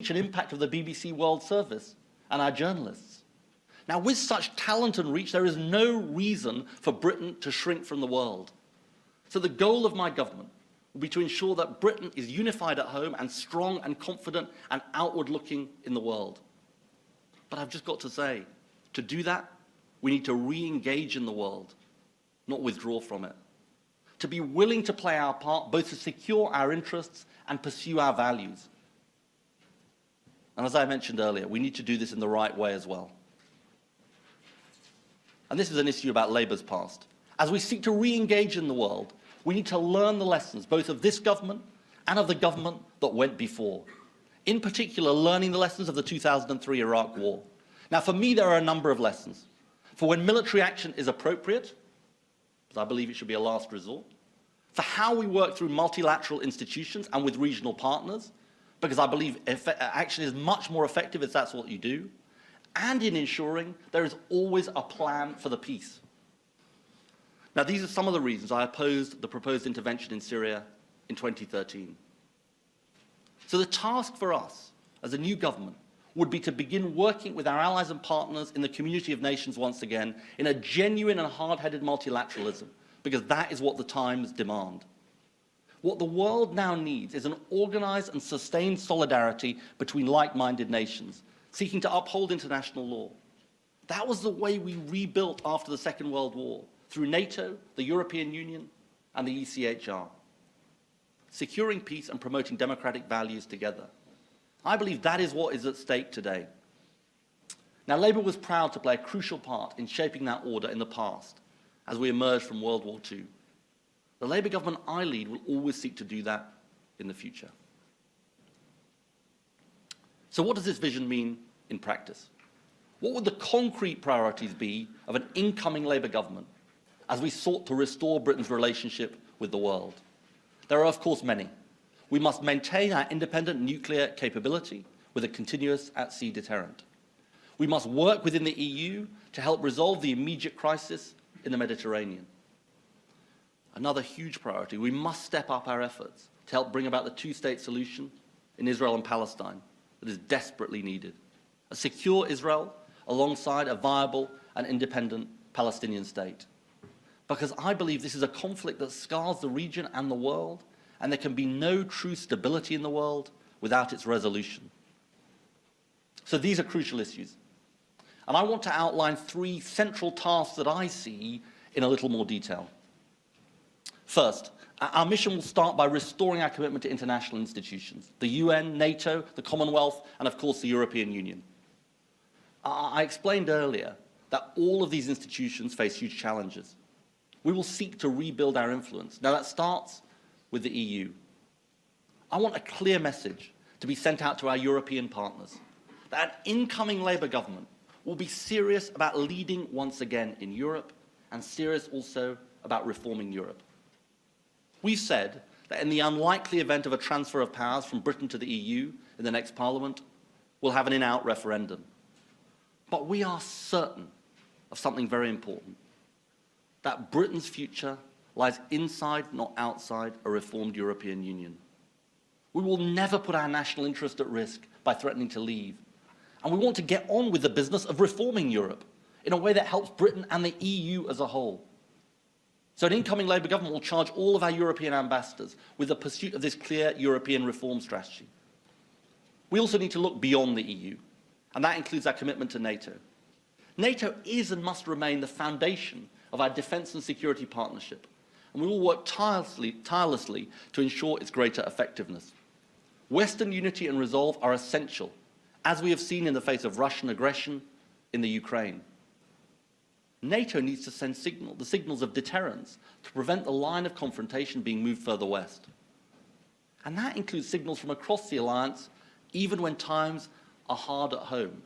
and impact of the BBC World Service and our journalists. Now, with such talent and reach, there is no reason for Britain to shrink from the world. So the goal of my government will be to ensure that Britain is unified at home and strong and confident and outward-looking in the world. But I've just got to say, to do that, we need to re-engage in the world, not withdraw from it. To be willing to play our part, both to secure our interests and pursue our values. And as I mentioned earlier, we need to do this in the right way as well. And this is an issue about Labour's past. As we seek to re-engage in the world, we need to learn the lessons both of this government and of the government that went before. In particular, learning the lessons of the 2003 Iraq War. Now, for me, there are a number of lessons. For when military action is appropriate, because I believe it should be a last resort. For how we work through multilateral institutions and with regional partners, because I believe action is much more effective if that's what you do, and in ensuring there is always a plan for the peace. Now, these are some of the reasons I opposed the proposed intervention in Syria in 2013. So the task for us as a new government would be to begin working with our allies and partners in the community of nations once again in a genuine and hard-headed multilateralism, because that is what the times demand. What the world now needs is an organized and sustained solidarity between like-minded nations, seeking to uphold international law. That was the way we rebuilt after the Second World War, through NATO, the European Union, and the ECHR. Securing peace and promoting democratic values together. I believe that is what is at stake today. Now, Labour was proud to play a crucial part in shaping that order in the past, as we emerged from World War II. The Labour government I lead will always seek to do that in the future. So what does this vision mean in practice? What would the concrete priorities be of an incoming Labour government as we sought to restore Britain's relationship with the world? There are, of course, many. We must maintain our independent nuclear capability with a continuous at-sea deterrent. We must work within the EU to help resolve the immediate crisis in the Mediterranean. Another huge priority, we must step up our efforts to help bring about the two-state solution in Israel and Palestine that is desperately needed. A secure Israel alongside a viable and independent Palestinian state. Because I believe this is a conflict that scars the region and the world, and there can be no true stability in the world without its resolution. So these are crucial issues. And I want to outline three central tasks that I see in a little more detail. First, our mission will start by restoring our commitment to international institutions, the UN, NATO, the Commonwealth, and of course the European Union. I explained earlier that all of these institutions face huge challenges. We will seek to rebuild our influence. Now that starts with the EU. I want a clear message to be sent out to our European partners that an incoming Labour government will be serious about leading once again in Europe and serious also about reforming Europe. We've said that in the unlikely event of a transfer of powers from Britain to the EU in the next Parliament, we'll have an in-out referendum. But we are certain of something very important, that Britain's future lies inside, not outside, a reformed European Union. We will never put our national interest at risk by threatening to leave. And we want to get on with the business of reforming Europe in a way that helps Britain and the EU as a whole. So an incoming Labour government will charge all of our European ambassadors with the pursuit of this clear European reform strategy. We also need to look beyond the EU, and that includes our commitment to NATO. NATO is and must remain the foundation of our defence and security partnership, and we will work tirelessly to ensure its greater effectiveness. Western unity and resolve are essential, as we have seen in the face of Russian aggression in the Ukraine. NATO needs to send the signals of deterrence to prevent the line of confrontation being moved further west. And that includes signals from across the alliance, even when times are hard at home,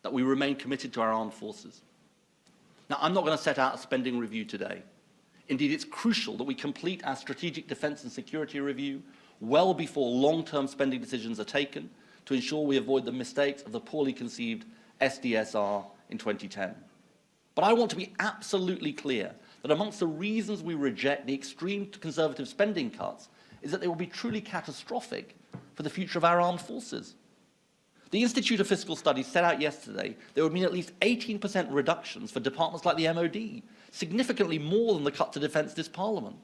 that we remain committed to our armed forces. Now, I'm not going to set out a spending review today. Indeed, it's crucial that we complete our strategic defence and security review well before long-term spending decisions are taken to ensure we avoid the mistakes of the poorly conceived SDSR in 2010. But I want to be absolutely clear that amongst the reasons we reject the extreme conservative spending cuts is that they will be truly catastrophic for the future of our armed forces. The Institute of Fiscal Studies set out yesterday there would mean at least 18% reductions for departments like the MOD, significantly more than the cut to defence this Parliament.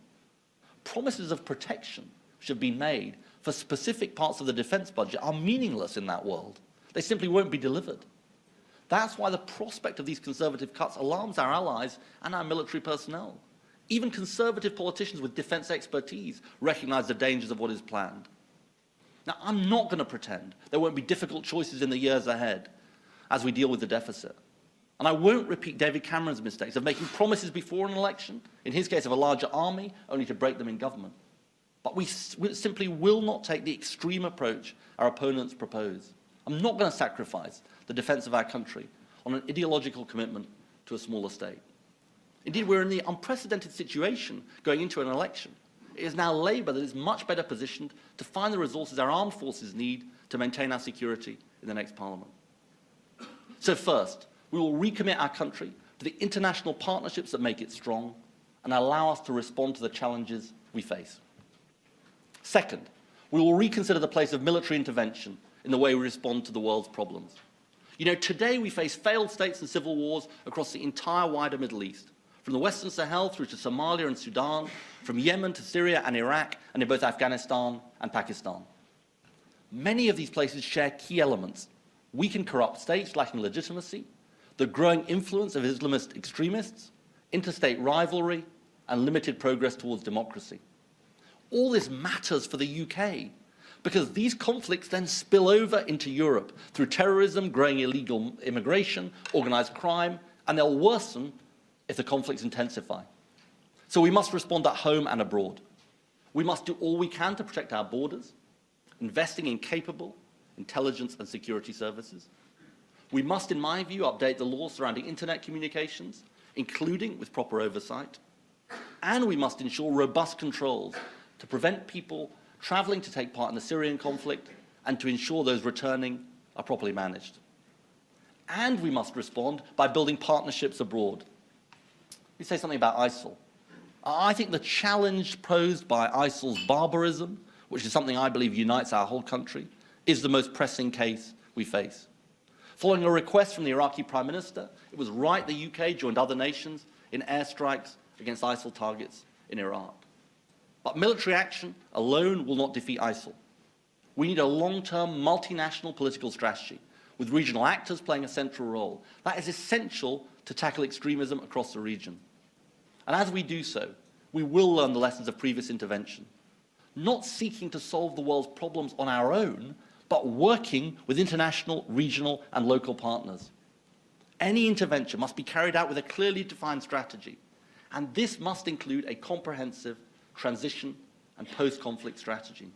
Promises of protection which have been made for specific parts of the defence budget are meaningless in that world. They simply won't be delivered. That's why the prospect of these Conservative cuts alarms our allies and our military personnel. Even Conservative politicians with defence expertise recognise the dangers of what is planned. Now, I'm not going to pretend there won't be difficult choices in the years ahead as we deal with the deficit. And I won't repeat David Cameron's mistakes of making promises before an election, in his case of a larger army, only to break them in government. But we simply will not take the extreme approach our opponents propose. I'm not going to sacrifice the defence of our country on an ideological commitment to a smaller state. Indeed, we're in the unprecedented situation going into an election. It is now Labour that is much better positioned to find the resources our armed forces need to maintain our security in the next Parliament. So first, we will recommit our country to the international partnerships that make it strong and allow us to respond to the challenges we face. Second, we will reconsider the place of military intervention in the way we respond to the world's problems. You know, today we face failed states and civil wars across the entire wider Middle East, from the Western Sahel through to Somalia and Sudan, from Yemen to Syria and Iraq, and in both Afghanistan and Pakistan. Many of these places share key elements: weak and corrupt states lacking legitimacy, the growing influence of Islamist extremists, interstate rivalry, and limited progress towards democracy. All this matters for the UK, because these conflicts then spill over into Europe through terrorism, growing illegal immigration, organised crime, and they'll worsen if the conflicts intensify. So we must respond at home and abroad. We must do all we can to protect our borders, investing in capable intelligence and security services. We must, in my view, update the law surrounding internet communications, including with proper oversight. And we must ensure robust controls to prevent people travelling to take part in the Syrian conflict and to ensure those returning are properly managed. And we must respond by building partnerships abroad. Let me say something about ISIL. I think the challenge posed by ISIL's barbarism, which is something I believe unites our whole country, is the most pressing case we face. Following a request from the Iraqi Prime Minister, it was right the UK joined other nations in airstrikes against ISIL targets in Iraq. But military action alone will not defeat ISIL. We need a long-term multinational political strategy, with regional actors playing a central role. That is essential to tackle extremism across the region. And as we do so, we will learn the lessons of previous intervention, not seeking to solve the world's problems on our own, but working with international, regional, and local partners. Any intervention must be carried out with a clearly defined strategy, and this must include a comprehensive transition and post-conflict strategy.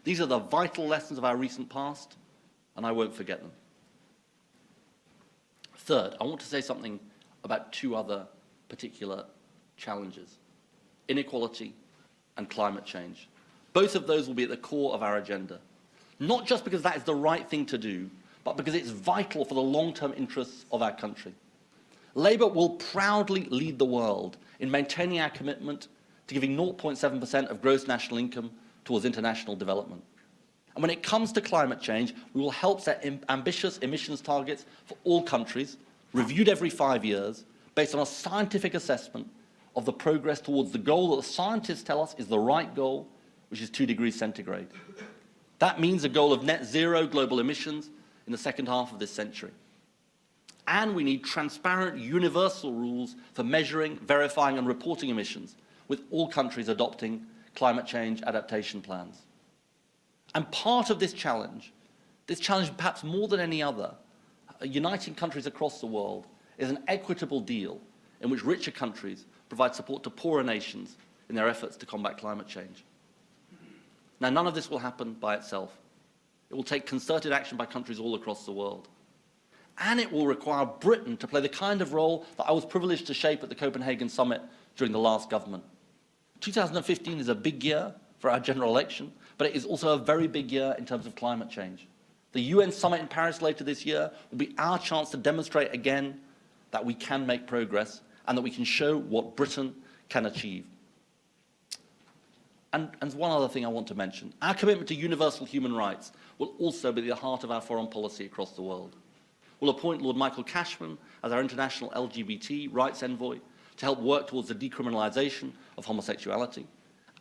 These are the vital lessons of our recent past, and I won't forget them. Third, I want to say something about two other particular challenges: inequality and climate change. Both of those will be at the core of our agenda, not just because that is the right thing to do, but because it's vital for the long-term interests of our country. Labour will proudly lead the world in maintaining our commitment to giving 0.7% of gross national income towards international development. And when it comes to climate change, we will help set ambitious emissions targets for all countries, reviewed every 5 years, based on a scientific assessment of the progress towards the goal that the scientists tell us is the right goal, which is 2 degrees centigrade. That means a goal of net zero global emissions in the second half of this century. And we need transparent, universal rules for measuring, verifying, and reporting emissions, with all countries adopting climate change adaptation plans. And part of this challenge perhaps more than any other, uniting countries across the world, is an equitable deal in which richer countries provide support to poorer nations in their efforts to combat climate change. Now, none of this will happen by itself. It will take concerted action by countries all across the world. And it will require Britain to play the kind of role that I was privileged to shape at the Copenhagen summit during the last government. 2015 is a big year for our general election, but it is also a very big year in terms of climate change. The UN summit in Paris later this year will be our chance to demonstrate again that we can make progress and that we can show what Britain can achieve. And one other thing I want to mention. Our commitment to universal human rights will also be at the heart of our foreign policy across the world. We'll appoint Lord Michael Cashman as our international LGBT rights envoy to help work towards the decriminalisation of homosexuality.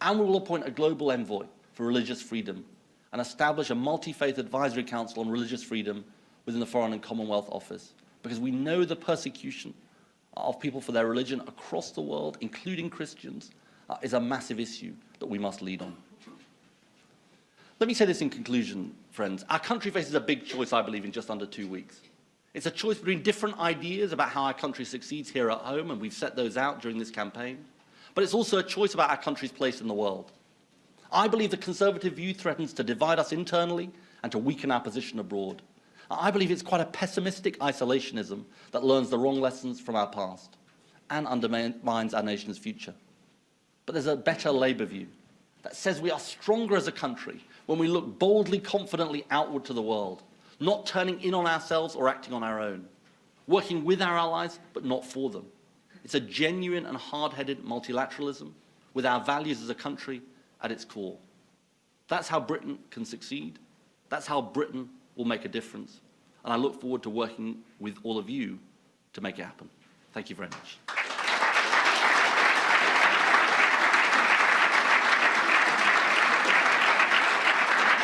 And we will appoint a global envoy for religious freedom and establish a multi-faith advisory council on religious freedom within the Foreign and Commonwealth Office, because we know the persecution of people for their religion across the world, including Christians, is a massive issue that we must lead on. Let me say this in conclusion, friends. Our country faces a big choice, I believe, in just under 2 weeks. It's a choice between different ideas about how our country succeeds here at home, and we've set those out during this campaign. But it's also a choice about our country's place in the world. I believe the Conservative view threatens to divide us internally and to weaken our position abroad. I believe it's quite a pessimistic isolationism that learns the wrong lessons from our past and undermines our nation's future. But there's a better Labour view that says we are stronger as a country when we look boldly, confidently outward to the world, not turning in on ourselves or acting on our own, working with our allies but not for them. It's a genuine and hard-headed multilateralism with our values as a country at its core. That's how Britain can succeed. That's how Britain will make a difference. And I look forward to working with all of you to make it happen. Thank you very much.